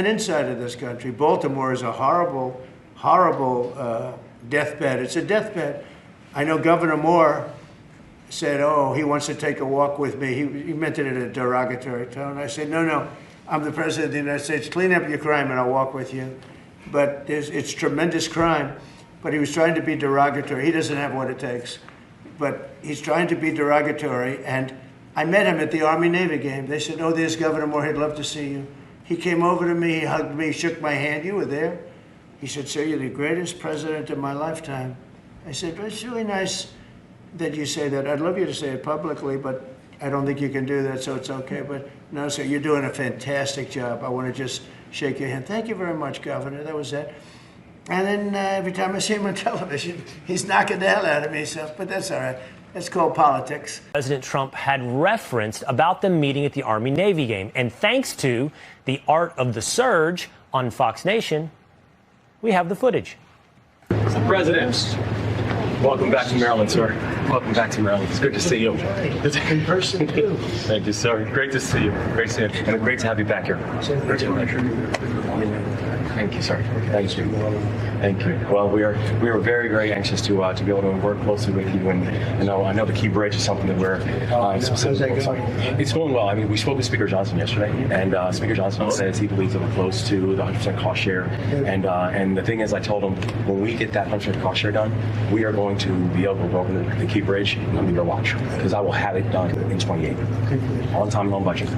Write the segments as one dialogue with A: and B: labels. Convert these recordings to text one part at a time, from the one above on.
A: and inside of this country. Baltimore is a horrible, horrible deathbed. It's a deathbed. I know Governor Moore said, oh, he wants to take a walk with me. He meant it in a derogatory tone. I said, no, I'm the president of the United States. Clean up your crime and I'll walk with you. But it's tremendous crime. But he was trying to be derogatory. He doesn't have what it takes. But he's trying to be derogatory. And I met him at the Army-Navy game. They said, oh, there's Governor Moore. He'd love to see you. He came over to me. He hugged me, shook my hand. You were there. He said, sir, you're the greatest president of my lifetime. I said, well, it's really nice that you say that. I'd love you to say it publicly, but I don't think you can do that, so it's okay. But no, sir, you're doing a fantastic job. I want to just shake your hand. Thank you very much, Governor. That was it. And then every time I see him on television, he's knocking the hell out of me. So, but that's all right. That's called politics.
B: President Trump had referenced about them meeting at the Army-Navy game. And thanks to the art of the surge on Fox Nation, we have the footage.
C: Mr. President, welcome back to Maryland, sir. Welcome back to Maryland. It's good to see you.
A: In person, too.
C: Thank you, sir. Great to see you. Great to see you. And great to have you back here. Great to have you. Thank you, sir. Thank you. Thank you. Well, we are very, very anxious to be able to work closely with you, and I know the Key Bridge is something that we're specifically focused on. It's going well. I mean, we spoke with Speaker Johnson yesterday, and Speaker Johnson says he believes that we're close to the 100% cost share. And the thing is, I told him when we get that 100% cost share done, we are going to be able to open the Key Bridge under your watch, because I will have it done in 28, on time and on budget.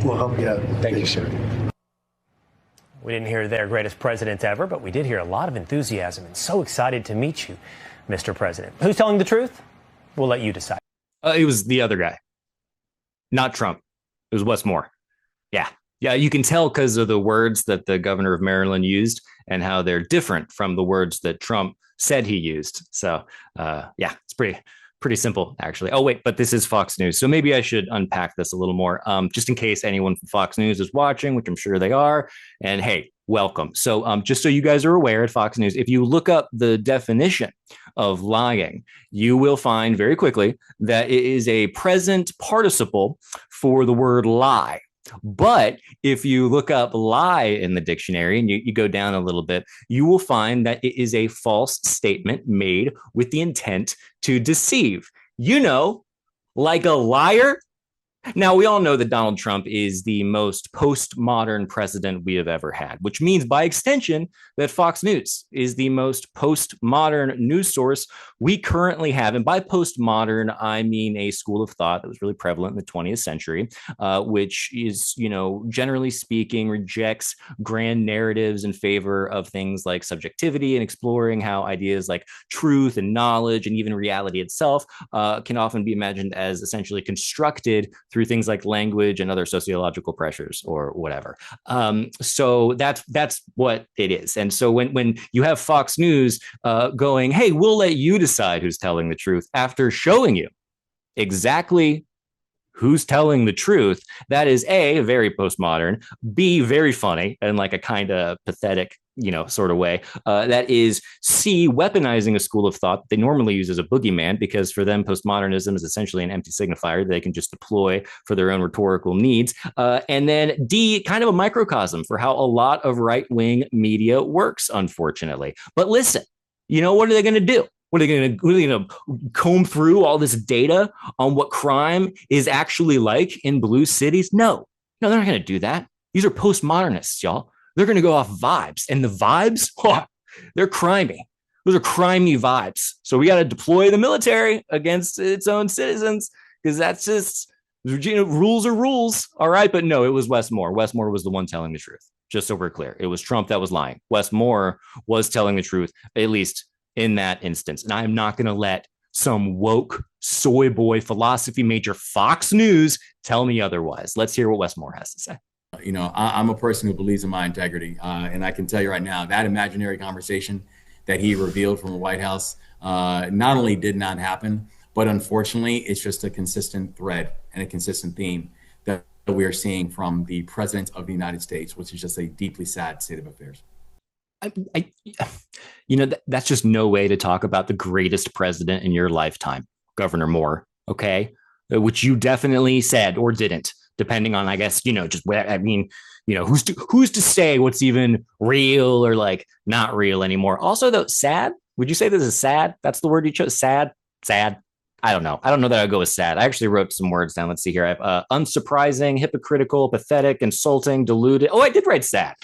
A: We'll help you out.
C: Thank you, sir.
B: We didn't hear their greatest president ever, but we did hear a lot of enthusiasm and so excited to meet you, Mr. President. Who's telling the truth? We'll let you decide.
D: It was the other guy, not Trump. It was Wes Moore. Yeah, you can tell because of the words that the governor of Maryland used and how they're different from the words that Trump said he used. So, it's pretty simple, actually. Oh, wait, but this is Fox News. So maybe I should unpack this a little more, just in case anyone from Fox News is watching, which I'm sure they are. And hey, welcome. So just so you guys are aware at Fox News, if you look up the definition of lying, you will find very quickly that it is a present participle for the word lie. But if you look up lie in the dictionary and you go down a little bit, you will find that it is a false statement made with the intent to deceive. You know, like a liar. Now, we all know that Donald Trump is the most postmodern president we have ever had, which means by extension that Fox News is the most postmodern news source we currently have. And by postmodern, I mean a school of thought that was really prevalent in the 20th century, which is, generally speaking, rejects grand narratives in favor of things like subjectivity and exploring how ideas like truth and knowledge and even reality itself can often be imagined as essentially constructed through things like language and other sociological pressures or whatever. So that's what it is. And so when you have Fox News going, hey, we'll let you decide who's telling the truth after showing you exactly who's telling the truth, that is A, very postmodern, B, very funny and like a kind of pathetic sort of way. That is C, weaponizing a school of thought that they normally use as a boogeyman, because for them, postmodernism is essentially an empty signifier that they can just deploy for their own rhetorical needs. And then D, kind of a microcosm for how a lot of right-wing media works, unfortunately. But listen, what are they going to do? What are they going to comb through all this data on what crime is actually like in blue cities? No, they're not going to do that. These are postmodernists, y'all. They're going to go off vibes, and the vibes, they're crimey. Those are crimey vibes. So we got to deploy the military against its own citizens, because that's just, rules are rules. All right. But no, it was Wes Moore. Wes Moore was the one telling the truth. Just so we're clear. It was Trump that was lying. Wes Moore was telling the truth, at least in that instance. And I'm not going to let some woke soy boy philosophy major Fox News tell me otherwise. Let's hear what Wes Moore has to say.
E: I'm a person who believes in my integrity. And I can tell you right now, that imaginary conversation that he revealed from the White House not only did not happen, but unfortunately, it's just a consistent thread and a consistent theme that we are seeing from the president of the United States, which is just a deeply sad state of affairs.
D: That's just no way to talk about the greatest president in your lifetime, Governor Moore. Okay, which you definitely said or didn't, depending on, I guess, just where. I mean, who's to say what's even real or like not real anymore? Also, though, sad. Would you say this is sad? That's the word you chose. Sad. I don't know that I'd go with sad. I actually wrote some words down. Let's see here. I have unsurprising, hypocritical, pathetic, insulting, deluded. Oh, I did write sad.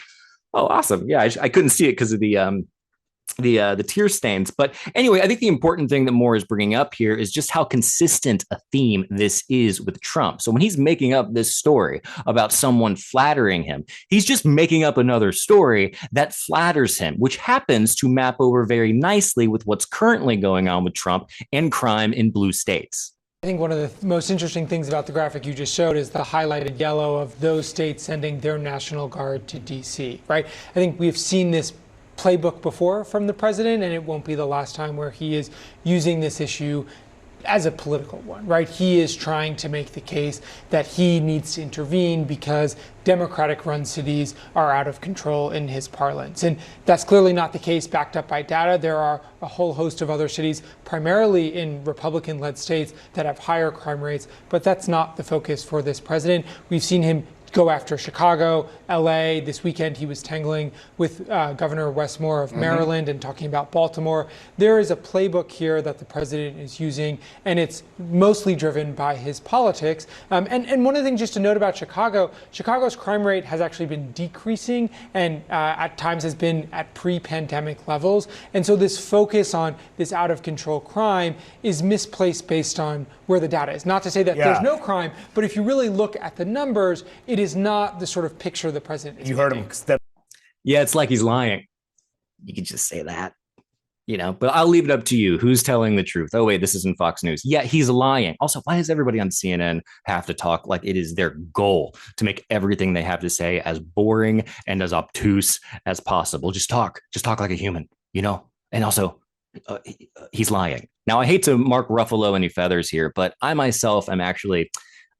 D: Oh, awesome. Yeah, I couldn't see it because of the tear stains. But anyway, I think the important thing that Moore is bringing up here is just how consistent a theme this is with Trump. So when he's making up this story about someone flattering him, he's just making up another story that flatters him, which happens to map over very nicely with what's currently going on with Trump and crime in blue states.
F: I think one of the most interesting things about the graphic you just showed is the highlighted yellow of those states sending their National Guard to D.C., right? I think we've seen this playbook before from the president, and it won't be the last time where he is using this issue as a political one, right? He is trying to make the case that he needs to intervene because Democratic-run cities are out of control in his parlance. And that's clearly not the case backed up by data. There are a whole host of other cities, primarily in Republican-led states, that have higher crime rates, but that's not the focus for this president. We've seen him go after Chicago, LA. This weekend he was tangling with Governor Wes Moore of Maryland and talking about Baltimore. There is a playbook here that the president is using, and it's mostly driven by his politics. And one of the things just to note about Chicago's crime rate has actually been decreasing and at times has been at pre-pandemic levels. And so this focus on this out of control crime is misplaced based on where the data is. Not to say that there's no crime, but if you really look at the numbers, it is not the sort of picture the president is.
B: You heard him.
D: Yeah, it's like he's lying. You could just say that, but I'll leave it up to you. Who's telling the truth? Oh, wait, this isn't Fox News. Yeah, he's lying. Also, why does everybody on CNN have to talk like it is their goal to make everything they have to say as boring and as obtuse as possible? Just talk like a human, And also, he's lying. Now, I hate to Mark Ruffalo any feathers here, but I myself I'm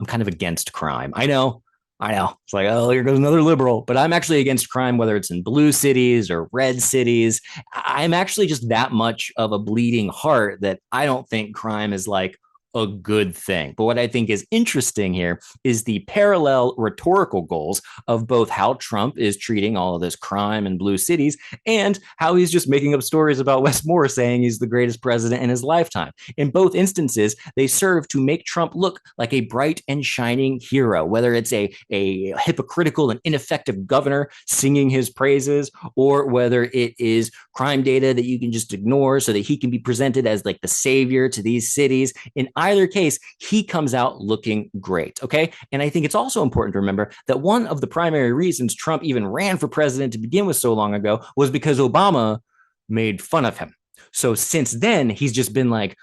D: kind of against crime. I know. It's like, oh, here goes another liberal. But I'm actually against crime, whether it's in blue cities or red cities. I'm actually just that much of a bleeding heart that I don't think crime is like a good thing. But what I think is interesting here is the parallel rhetorical goals of both how Trump is treating all of this crime in blue cities and how he's just making up stories about Wes Moore saying he's the greatest president in his lifetime. In both instances, they serve to make Trump look like a bright and shining hero, whether it's a hypocritical and ineffective governor singing his praises, or whether it is crime data that you can just ignore so that he can be presented as like the savior to these cities. In either case, he comes out looking great, okay? And I think it's also important to remember that one of the primary reasons Trump even ran for president to begin with so long ago was because Obama made fun of him. So since then, he's just been like,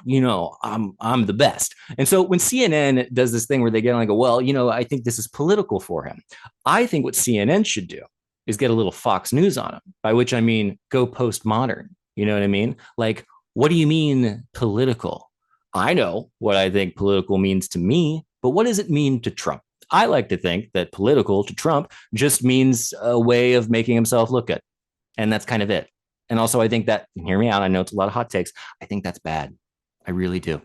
D: I'm the best. And so when CNN does this thing where they get on and go, well, I think this is political for him. I think what CNN should do is get a little Fox News on him, by which I mean go postmodern. You know what I mean? Like, what do you mean political? I know what I think political means to me, but what does it mean to Trump? I like to think that political to Trump just means a way of making himself look good. And that's kind of it. And also, I think that, hear me out, I know it's a lot of hot takes. I think that's bad. I really do.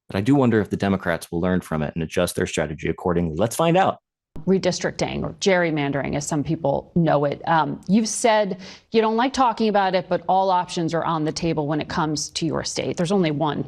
D: But I do wonder if the Democrats will learn from it and adjust their strategy accordingly. Let's find out.
G: Redistricting, or gerrymandering, as some people know it. You've said you don't like talking about it, but all options are on the table when it comes to your state. There's only one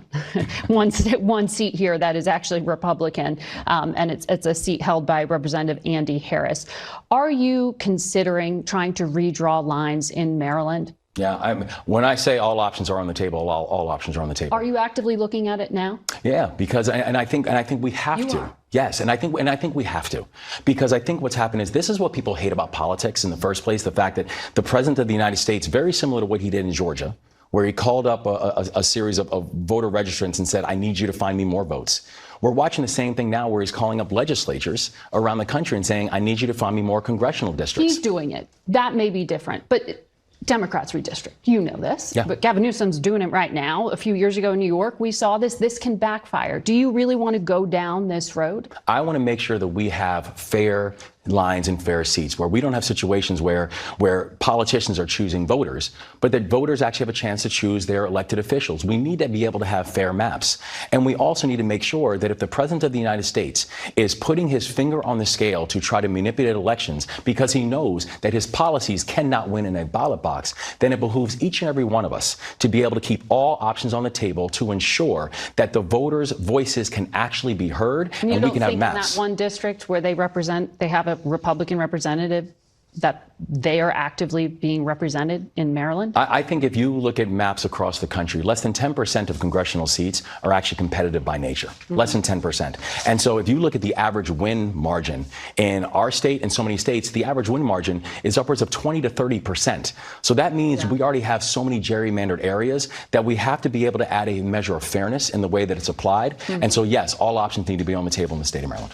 G: seat here that is actually Republican, and it's a seat held by Representative Andy Harris. Are you considering trying to redraw lines in Maryland?
H: Yeah, when I say all options are on the table, all options are on the table.
G: Are you actively looking at it now?
H: Yeah, because I think we have to. Yes, and I think we have to, because I think what's happened is this is what people hate about politics in the first place: the fact that the president of the United States, very similar to what he did in Georgia, where he called up a series of voter registrants and said, "I need you to find me more votes." We're watching the same thing now, where he's calling up legislatures around the country and saying, "I need you to find me more congressional districts."
G: He's doing it. That may be different, but Democrats redistrict. You know this.
H: Yeah.
G: But Gavin Newsom's doing it right now. A few years ago in New York, we saw this. This can backfire. Do you really want to go down this road?
H: I want to make sure that we have fair lines and fair seats, where we don't have situations where politicians are choosing voters, but that voters actually have a chance to choose their elected officials. We need to be able to have fair maps. And we also need to make sure that if the President of the United States is putting his finger on the scale to try to manipulate elections because he knows that his policies cannot win in a ballot box, then it behooves each and every one of us to be able to keep all options on the table to ensure that the voters' voices can actually be heard and we can have maps.
G: In that one district where they have a Republican representative, that they are actively being represented in Maryland?
H: I think if you look at maps across the country, less than 10% of congressional seats are actually competitive by nature. Less than 10%. And so if you look at the average win margin in our state and so many states, the average win margin is upwards of 20 to 30%. So that means we already have so many gerrymandered areas that we have to be able to add a measure of fairness in the way that it's applied. And so, yes, all options need to be on the table in the state of Maryland.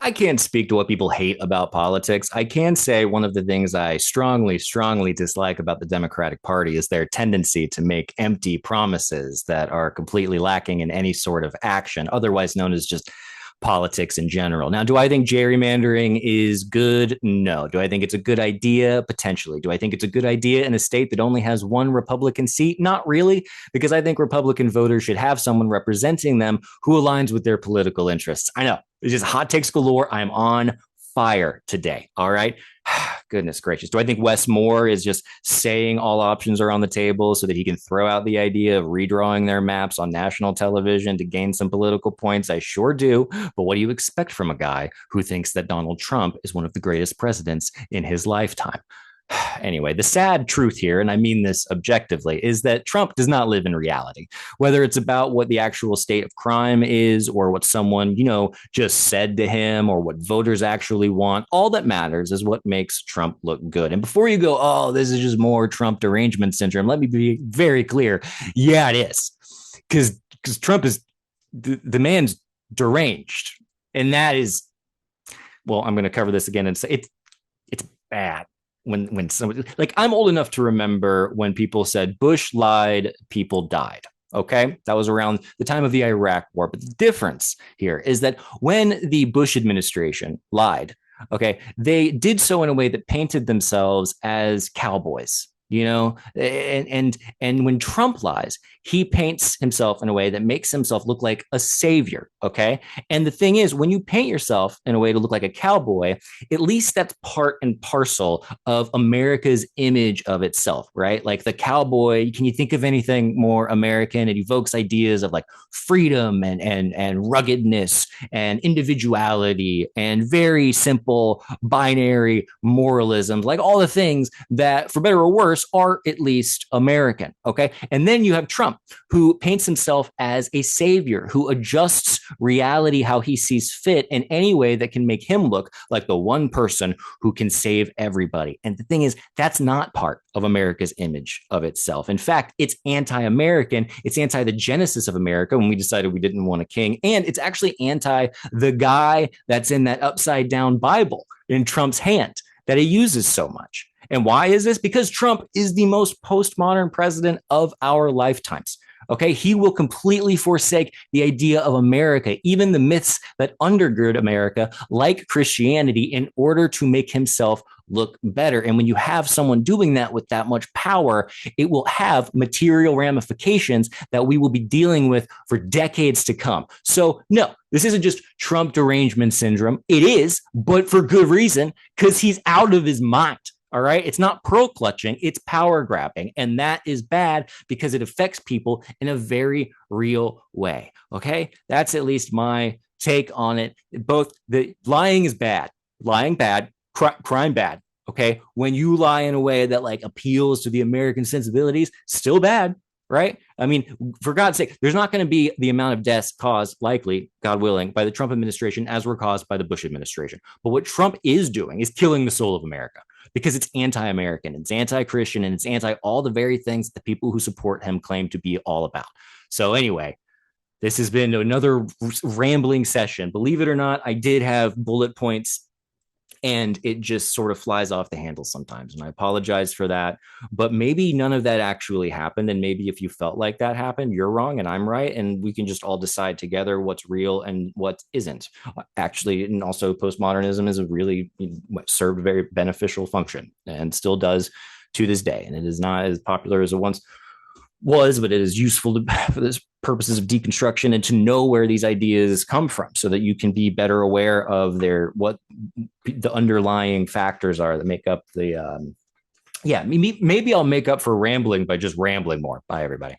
D: I can't speak to what people hate about politics. I can say one of the things I strongly, strongly dislike about the Democratic Party is their tendency to make empty promises that are completely lacking in any sort of action, otherwise known as just politics in general. Now, do I think gerrymandering is good? No. Do I think it's a good idea? Potentially. Do I think it's a good idea in a state that only has one Republican seat? Not really, because I think Republican voters should have someone representing them who aligns with their political interests. I know. It's just hot takes galore. I'm on fire today. All right. Goodness gracious. Do I think Wes Moore is just saying all options are on the table so that he can throw out the idea of redrawing their maps on national television to gain some political points? I sure do. But what do you expect from a guy who thinks that Donald Trump is one of the greatest presidents in his lifetime? Anyway, the sad truth here, and I mean this objectively, is that Trump does not live in reality. Whether it's about what the actual state of crime is or what someone, just said to him or what voters actually want, all that matters is what makes Trump look good. And before you go, oh, this is just more Trump derangement syndrome, let me be very clear. Yeah, it is. Because Trump is, the man's deranged. And that is, well, I'm going to cover this again and say it's bad. When somebody, like, I'm old enough to remember when people said Bush lied, people died. Okay, that was around the time of the Iraq War. But the difference here is that when the Bush administration lied, okay, they did so in a way that painted themselves as cowboys. And when Trump lies, he paints himself in a way that makes himself look like a savior. Okay. And the thing is, when you paint yourself in a way to look like a cowboy, at least that's part and parcel of America's image of itself, right? Like the cowboy, can you think of anything more American? It evokes ideas of like freedom and ruggedness and individuality and very simple binary moralism, like all the things that, for better or worse, are at least American. Okay. And then you have Trump, who paints himself as a savior, who adjusts reality how he sees fit in any way that can make him look like the one person who can save everybody. And the thing is, that's not part of America's image of itself. In fact, it's anti-American. It's anti the genesis of America when we decided we didn't want a king. And it's actually anti the guy that's in that upside down Bible in Trump's hand that he uses so much. And why is this? Because Trump is the most postmodern president of our lifetimes. Okay, he will completely forsake the idea of America, even the myths that undergird America, like Christianity, in order to make himself look better. And when you have someone doing that with that much power, it will have material ramifications that we will be dealing with for decades to come. So no, this isn't just Trump derangement syndrome. It is, but for good reason, because he's out of his mind. All right. It's not pearl clutching. It's power grabbing. And that is bad because it affects people in a very real way. OK, that's at least my take on it. Both the lying is bad, lying bad, crime bad. OK, when you lie in a way that like appeals to the American sensibilities, still bad. Right. I mean, for God's sake, there's not going to be the amount of deaths caused, likely, God willing, by the Trump administration as were caused by the Bush administration. But what Trump is doing is killing the soul of America. Because it's anti-American, it's anti-Christian, and it's anti all the very things that the people who support him claim to be all about. So anyway, this has been another rambling session. Believe it or not, I did have bullet points and it just sort of flies off the handle sometimes. And I apologize for that, but maybe none of that actually happened. And maybe if you felt like that happened, you're wrong and I'm right. And we can just all decide together what's real and what isn't actually. And also postmodernism is a really served a very beneficial function and still does to this day. And it is not as popular as it once was, but it is useful for this purposes of deconstruction and to know where these ideas come from so that you can be better aware of what the underlying factors are that make up the maybe I'll make up for rambling by just rambling more. Bye everybody.